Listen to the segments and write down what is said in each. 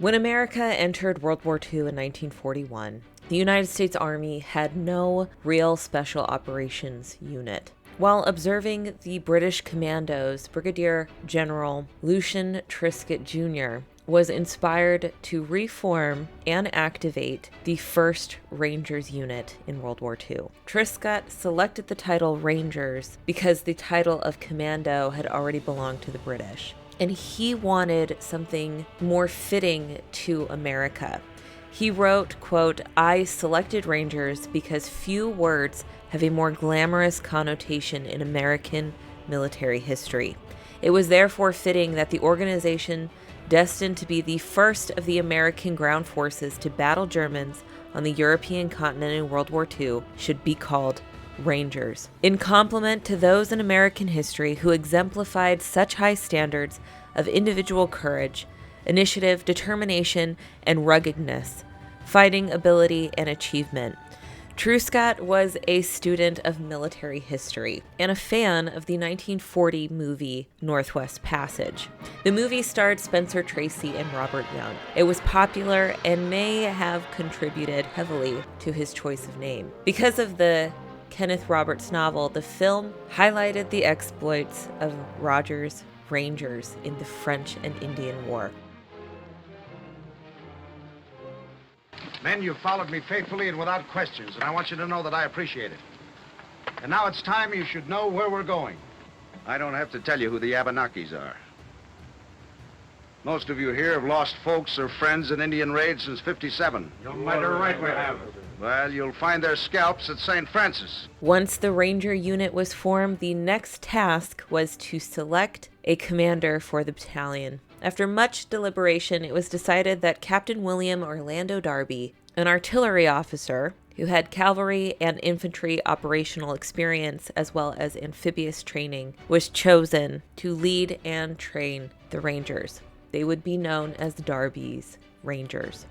When America entered World War II in 1941, the United States Army had no real special operations unit. While observing the British commandos, Brigadier General Lucian Truscott Jr. was inspired to reform and activate the 1st Rangers Unit in World War II. Truscott selected the title Rangers because the title of commando had already belonged to the British, and he wanted something more fitting to America. He wrote, quote, "I selected Rangers because few words have a more glamorous connotation in American military history. It was therefore fitting that the organization destined to be the first of the American ground forces to battle Germans on the European continent in World War II should be called Rangers, in compliment to those in American history who exemplified such high standards of individual courage, initiative, determination, and ruggedness, fighting ability, and achievement." Truscott was a student of military history and a fan of the 1940 movie Northwest Passage. The movie starred Spencer Tracy and Robert Young. It was popular and may have contributed heavily to his choice of name. Because of the Kenneth Roberts novel, the film highlighted the exploits of Rogers' Rangers in the French and Indian War. Men, you've followed me faithfully and without questions, and I want you to know that I appreciate it. And now it's time you should know where we're going. I don't have to tell you who the Abenakis are. Most of you here have lost folks or friends in Indian raids since '57. You're mighty right we have. Well, you'll find their scalps at St. Francis. Once the Ranger unit was formed, the next task was to select a commander for the battalion. After much deliberation, it was decided that Captain William Orlando Darby, an artillery officer who had cavalry and infantry operational experience as well as amphibious training, was chosen to lead and train the Rangers. They would be known as Darby's Rangers.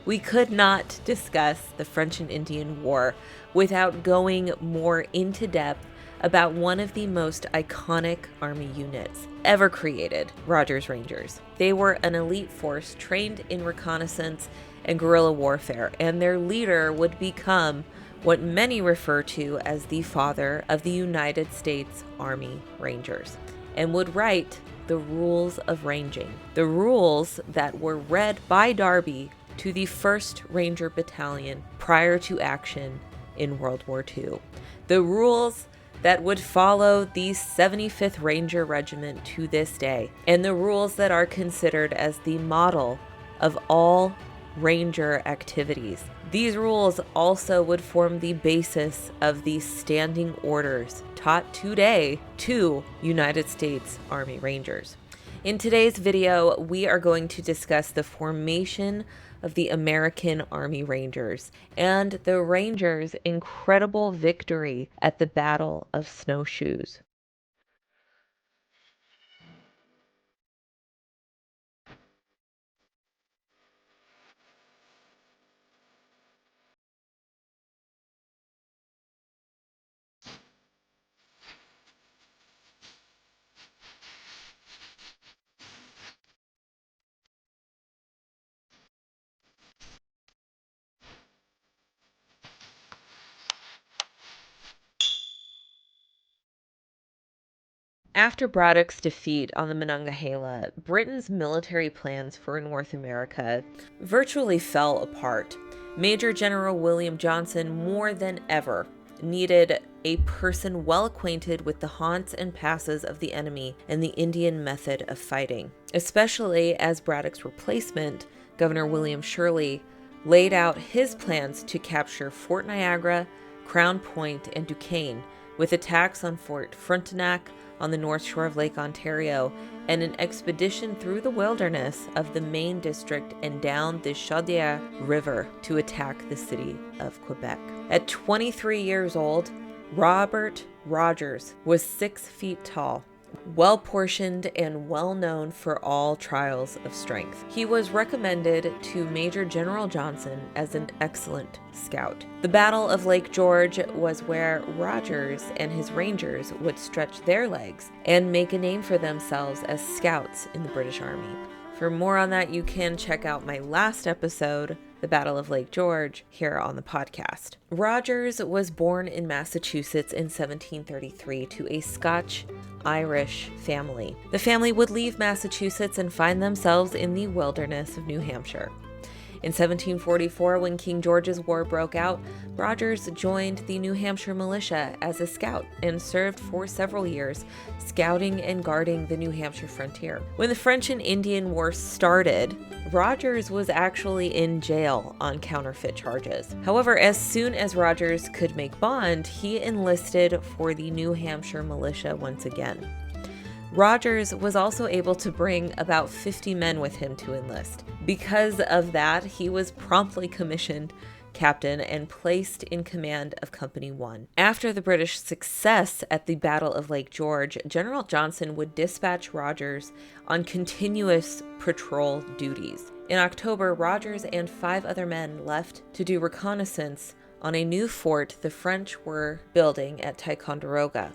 We could not discuss the French and Indian War without going more into depth about one of the most iconic Army units ever created, Rogers Rangers. They were an elite force trained in reconnaissance and guerrilla warfare, and their leader would become what many refer to as the father of the United States Army Rangers, and would write the rules of ranging, the rules that were read by Darby to the 1st Ranger Battalion prior to action in World War II. The rules that would follow the 75th Ranger Regiment to this day, and the rules that are considered as the model of all Ranger activities. These rules also would form the basis of the standing orders taught today to United States Army Rangers. In today's video, we are going to discuss the formation of the American Army Rangers and the Rangers' incredible victory at the Battle of Snowshoes. After Braddock's defeat on the Monongahela, Britain's military plans for North America virtually fell apart. Major General William Johnson, more than ever, needed a person well acquainted with the haunts and passes of the enemy and the Indian method of fighting, especially as Braddock's replacement, Governor William Shirley, laid out his plans to capture Fort Niagara, Crown Point, and Duquesne, with attacks on Fort Frontenac on the north shore of Lake Ontario, and an expedition through the wilderness of the Maine district and down the Chaudière River to attack the city of Quebec. At 23 years old, Robert Rogers was 6 feet tall, well-portioned, and well-known for all trials of strength. He was recommended to Major General Johnson as an excellent scout. The Battle of Lake George was where Rogers and his Rangers would stretch their legs and make a name for themselves as scouts in the British Army. For more on that, you can check out my last episode, The Battle of Lake George, here on the podcast. Rogers was born in Massachusetts in 1733 to a Scotch-Irish family. The family would leave Massachusetts and find themselves in the wilderness of New Hampshire. In 1744, when King George's War broke out, Rogers joined the New Hampshire militia as a scout and served for several years, scouting and guarding the New Hampshire frontier. When the French and Indian War started, Rogers was actually in jail on counterfeit charges. However, as soon as Rogers could make bond, he enlisted for the New Hampshire militia once again. Rogers was also able to bring about 50 men with him to enlist. Because of that, he was promptly commissioned captain and placed in command of Company 1. After the British success at the Battle of Lake George, General Johnson would dispatch Rogers on continuous patrol duties. In October, Rogers and 5 other men left to do reconnaissance on a new fort the French were building at Ticonderoga,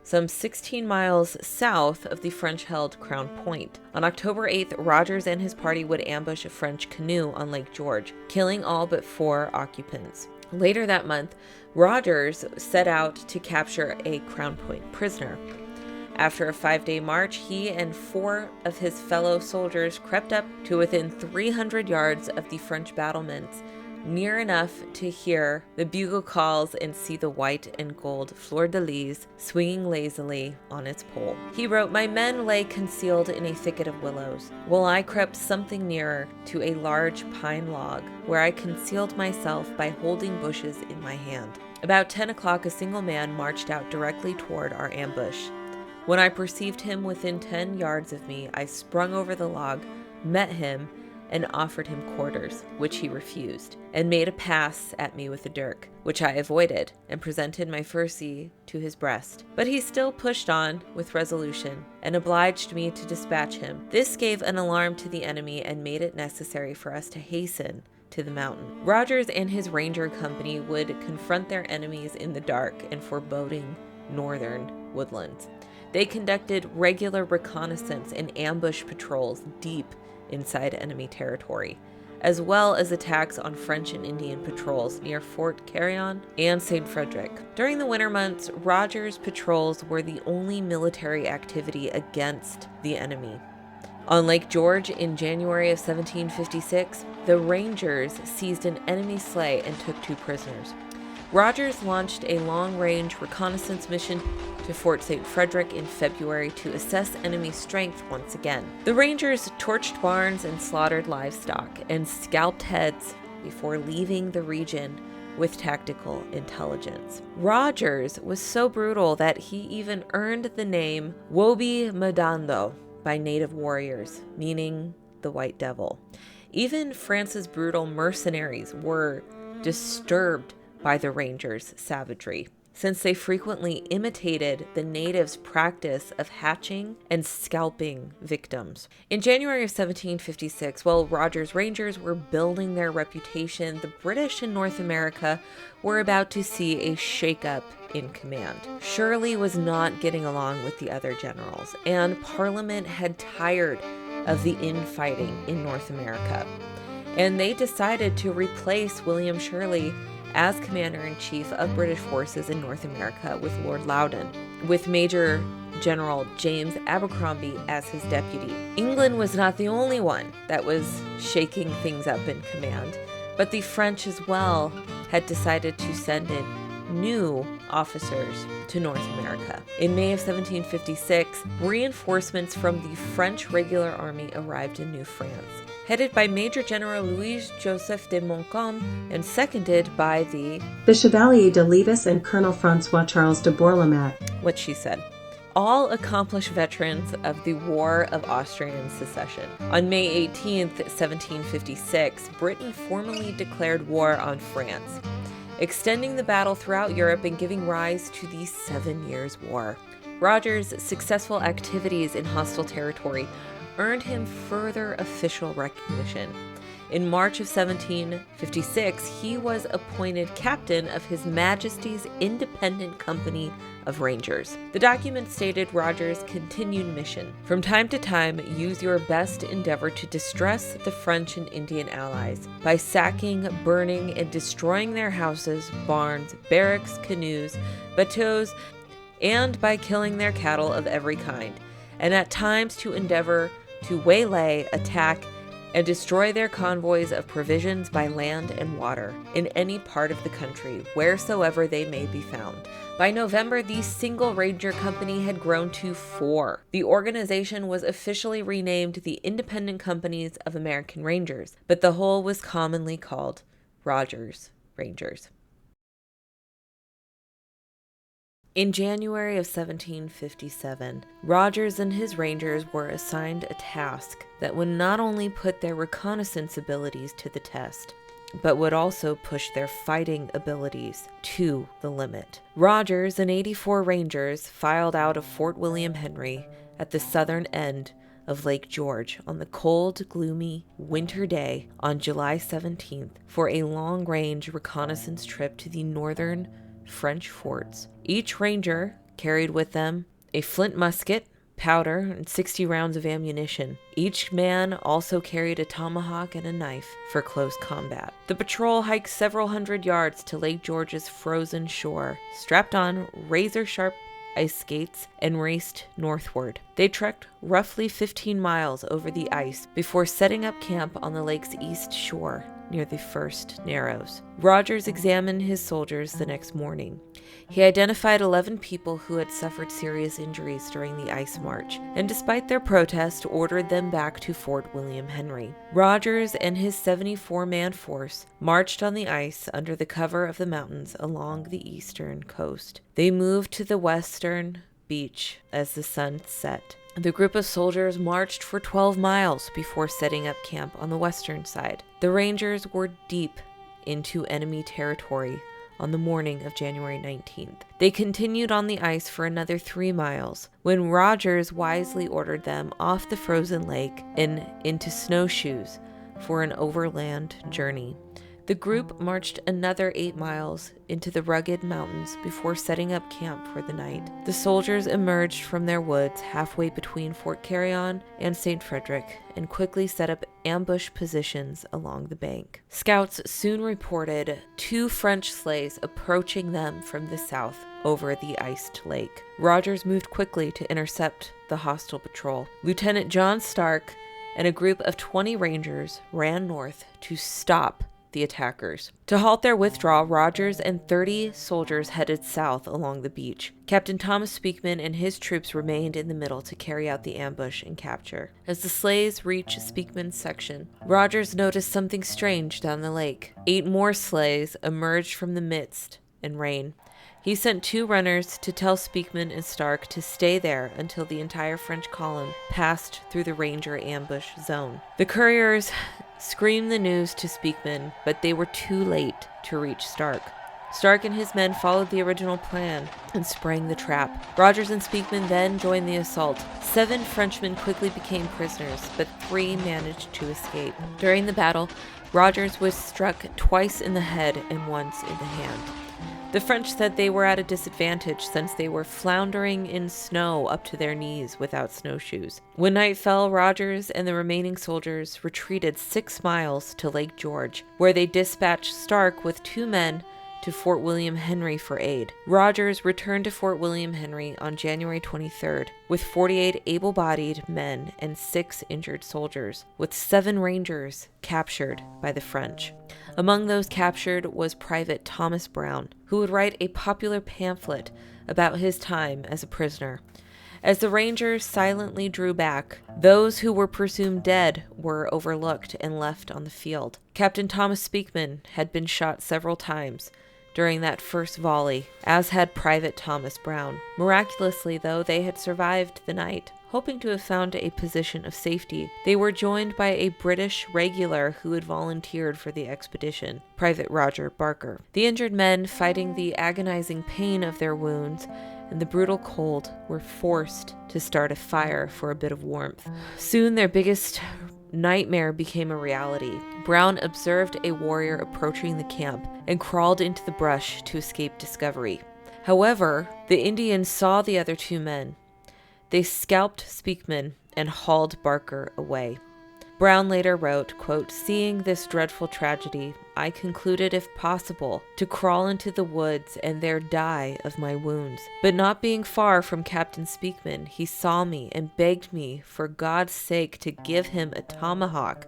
some 16 miles south of the French-held Crown Point. On October 8th, Rogers and his party would ambush a French canoe on Lake George, killing all but 4 occupants. Later that month, Rogers set out to capture a Crown Point prisoner. After a 5-day march, he and 4 of his fellow soldiers crept up to within 300 yards of the French battlements, near enough to hear the bugle calls and see the white and gold fleur-de-lis swinging lazily on its pole. He wrote, "My men lay concealed in a thicket of willows, while I crept something nearer to a large pine log, where I concealed myself by holding bushes in my hand. About 10 o'clock, a single man marched out directly toward our ambush. When I perceived him within 10 yards of me, I sprung over the log, met him, and offered him quarters, which he refused, and made a pass at me with a dirk, which I avoided, and presented my furcy to his breast. But he still pushed on with resolution, and obliged me to dispatch him. This gave an alarm to the enemy, and made it necessary for us to hasten to the mountain." Rogers and his ranger company would confront their enemies in the dark and foreboding northern woodlands. They conducted regular reconnaissance and ambush patrols deep inside enemy territory, as well as attacks on French and Indian patrols near Fort Carillon and St. Frederick. During the winter months, Rogers' patrols were the only military activity against the enemy. On Lake George in January of 1756, the Rangers seized an enemy sleigh and took 2 prisoners. Rogers launched a long-range reconnaissance mission to Fort St. Frederick in February to assess enemy strength once again. The Rangers torched barns and slaughtered livestock and scalped heads before leaving the region with tactical intelligence. Rogers was so brutal that he even earned the name Wobi Medando by native warriors, meaning the White Devil. Even France's brutal mercenaries were disturbed by the Rangers' savagery, since they frequently imitated the natives' practice of hatching and scalping victims. In January of 1756, while Rogers' Rangers were building their reputation, the British in North America were about to see a shakeup in command. Shirley was not getting along with the other generals, and Parliament had tired of the infighting in North America, and they decided to replace William Shirley as Commander-in-Chief of British forces in North America with Lord Loudon, with Major General James Abercrombie as his deputy. England was not the only one that was shaking things up in command, but the French as well had decided to send in new officers to North America. In May of 1756, reinforcements from the French regular army arrived in New France, headed by Major General Louis-Joseph de Montcalm and seconded by the Chevalier de Levis and Colonel Francois Charles de Bourlamaque. What she said. All accomplished veterans of the War of Austrian Succession. On May 18th, 1756, Britain formally declared war on France, extending the battle throughout Europe and giving rise to the 7 Years' War. Rogers' successful activities in hostile territory earned him further official recognition. In March of 1756, he was appointed captain of His Majesty's Independent Company of Rangers. The document stated Rogers' continued mission: from time to time, use your best endeavor to distress the French and Indian allies by sacking, burning, and destroying their houses, barns, barracks, canoes, bateaux, and by killing their cattle of every kind, and at times to endeavor to waylay, attack, and destroy their convoys of provisions by land and water, in any part of the country, wheresoever they may be found. By November, the single ranger company had grown to 4. The organization was officially renamed the Independent Companies of American Rangers, but the whole was commonly called Rogers Rangers. In January of 1757, Rogers and his Rangers were assigned a task that would not only put their reconnaissance abilities to the test, but would also push their fighting abilities to the limit. Rogers and 84 Rangers filed out of Fort William Henry at the southern end of Lake George on the cold, gloomy winter day on July 17th for a long-range reconnaissance trip to the northern French forts. Each ranger carried with them a flint musket, powder, and 60 rounds of ammunition. Each man also carried a tomahawk and a knife for close combat. The patrol hiked several hundred yards to Lake George's frozen shore, strapped on razor-sharp ice skates, and raced northward. They trekked roughly 15 miles over the ice before setting up camp on the lake's east shore near the first narrows. Rogers examined his soldiers the next morning. He identified 11 people who had suffered serious injuries during the ice march, and despite their protest, ordered them back to Fort William Henry. Rogers and his 74-man force marched on the ice under the cover of the mountains along the eastern coast. They moved to the western beach as the sun set. The group of soldiers marched for 12 miles before setting up camp on the western side. The Rangers were deep into enemy territory on the morning of January 19th. They continued on the ice for another 3 miles when Rogers wisely ordered them off the frozen lake and into snowshoes for an overland journey. The group marched another 8 miles into the rugged mountains before setting up camp for the night. The soldiers emerged from their woods halfway between Fort Carillon and St. Frederick and quickly set up ambush positions along the bank. Scouts soon reported 2 French sleighs approaching them from the south over the iced lake. Rogers moved quickly to intercept the hostile patrol. Lieutenant John Stark and a group of 20 Rangers ran north to stop the attackers. To halt their withdrawal, Rogers and 30 soldiers headed south along the beach. Captain Thomas Speakman and his troops remained in the middle to carry out the ambush and capture. As the sleighs reached Speakman's section, Rogers noticed something strange down the lake. 8 more sleighs emerged from the mist and rain. He sent 2 runners to tell Speakman and Stark to stay there until the entire French column passed through the Ranger ambush zone. The couriers screamed the news to Speakman, but they were too late to reach Stark. Stark and his men followed the original plan and sprang the trap. Rogers and Speakman then joined the assault. 7 Frenchmen quickly became prisoners, but 3 managed to escape. During the battle, Rogers was struck twice in the head and once in the hand. The French said they were at a disadvantage since they were floundering in snow up to their knees without snowshoes. When night fell, Rogers and the remaining soldiers retreated 6 miles to Lake George, where they dispatched Stark with 2 men to Fort William Henry for aid. Rogers returned to Fort William Henry on January 23rd with 48 able-bodied men and 6 injured soldiers, with 7 Rangers captured by the French. Among those captured was Private Thomas Brown, who would write a popular pamphlet about his time as a prisoner. As the Rangers silently drew back, those who were presumed dead were overlooked and left on the field. Captain Thomas Speakman had been shot several times during that first volley, as had Private Thomas Brown. Miraculously, though, they had survived the night. Hoping to have found a position of safety, they were joined by a British regular who had volunteered for the expedition, Private Roger Barker. The injured men, fighting the agonizing pain of their wounds and the brutal cold were forced to start a fire for a bit of warmth. Soon their biggest nightmare became a reality. Brown observed a warrior approaching the camp and crawled into the brush to escape discovery. However, the Indians saw the other two men. They scalped Speakman and hauled Barker away. Brown later wrote, quote, "Seeing this dreadful tragedy, I concluded, if possible, to crawl into the woods and there die of my wounds. But not being far from Captain Speakman, he saw me and begged me for God's sake to give him a tomahawk,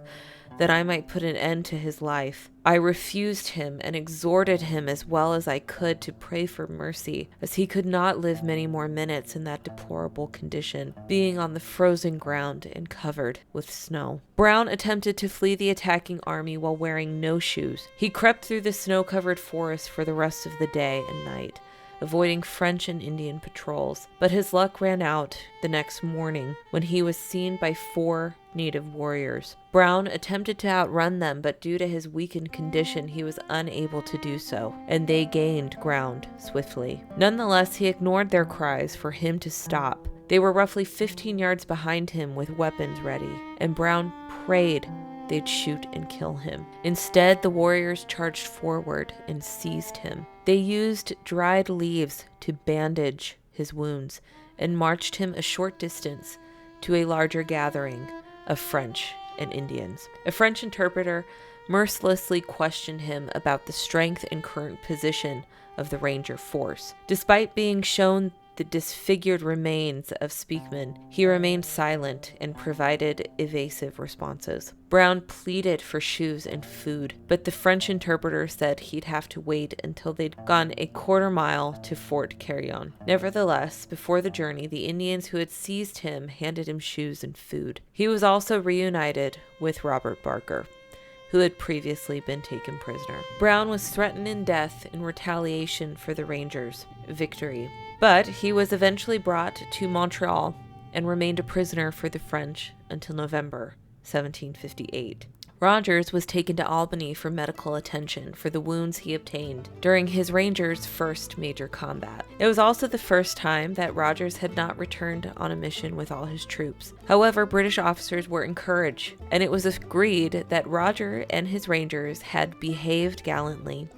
that I might put an end to his life. I refused him and exhorted him as well as I could to pray for mercy, as he could not live many more minutes in that deplorable condition, being on the frozen ground and covered with snow." Brown attempted to flee the attacking army while wearing no shoes. He crept through the snow-covered forest for the rest of the day and night, avoiding French and Indian patrols, but his luck ran out the next morning when he was seen by 4 native warriors. Brown attempted to outrun them, but due to his weakened condition, he was unable to do so, and they gained ground swiftly. Nonetheless, he ignored their cries for him to stop. They were roughly 15 yards behind him with weapons ready, and Brown prayed they'd shoot and kill him. Instead, the warriors charged forward and seized him. They used dried leaves to bandage his wounds and marched him a short distance to a larger gathering of French and Indians. A French interpreter mercilessly questioned him about the strength and current position of the Ranger force. Despite being shown the disfigured remains of Speakman, he remained silent and provided evasive responses. Brown pleaded for shoes and food, but the French interpreter said he'd have to wait until they'd gone a quarter mile to Fort Carillon. Nevertheless, before the journey, the Indians who had seized him handed him shoes and food. He was also reunited with Robert Barker, who had previously been taken prisoner. Brown was threatened in death in retaliation for the Rangers' victory, but he was eventually brought to Montreal and remained a prisoner for the French until November 1758. Rogers was taken to Albany for medical attention for the wounds he obtained during his Rangers' first major combat. It was also the first time that Rogers had not returned on a mission with all his troops. However, British officers were encouraged, and it was agreed that Roger and his Rangers had behaved gallantly.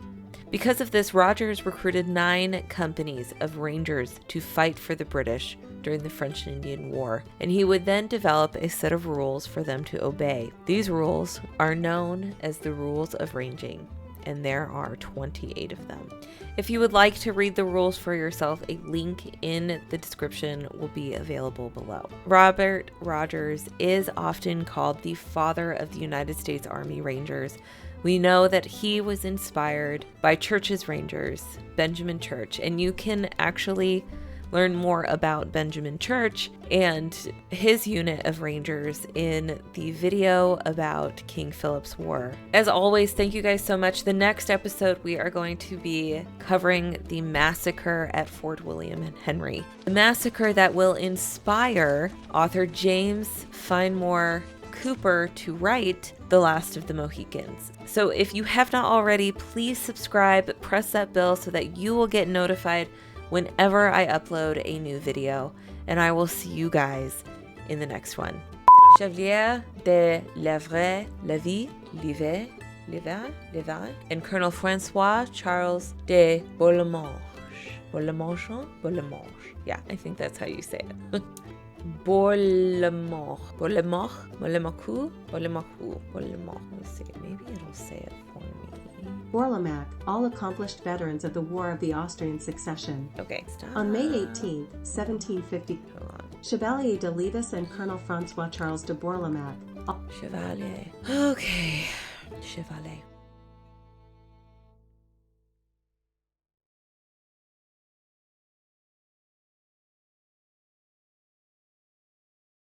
Because of this, Rogers recruited 9 companies of Rangers to fight for the British during the French and Indian War, and he would then develop a set of rules for them to obey. These rules are known as the Rules of Ranging, and there are 28 of them. If you would like to read the rules for yourself, a link in the description will be available below. Robert Rogers is often called the father of the United States Army Rangers. We know that he was inspired by Church's Rangers, Benjamin Church, and you can actually learn more about Benjamin Church and his unit of Rangers in the video about King Philip's War. As always, thank you guys so much. The next episode, we are going to be covering the massacre at Fort William and Henry, the massacre that will inspire author James Fenimore Cooper to write The Last of the Mohicans. So if you have not already, please subscribe, press that bell so that you will get notified whenever I upload a new video, and I will see you guys in the next one. Chevalier de la Vraie La Vie, Livet, and Colonel Francois Charles de Bourlamange. Bourlamange. Yeah, I think that's how you say it. Bourlamange. Let's see, maybe it'll say it for me. Bourlamaque, all accomplished veterans of the War of the Austrian Succession. Okay, stop. On May 18, 1750, Hold on. Chevalier de Levis and Colonel Francois Charles de Bourlamaque. Chevalier. Okay. Chevalier.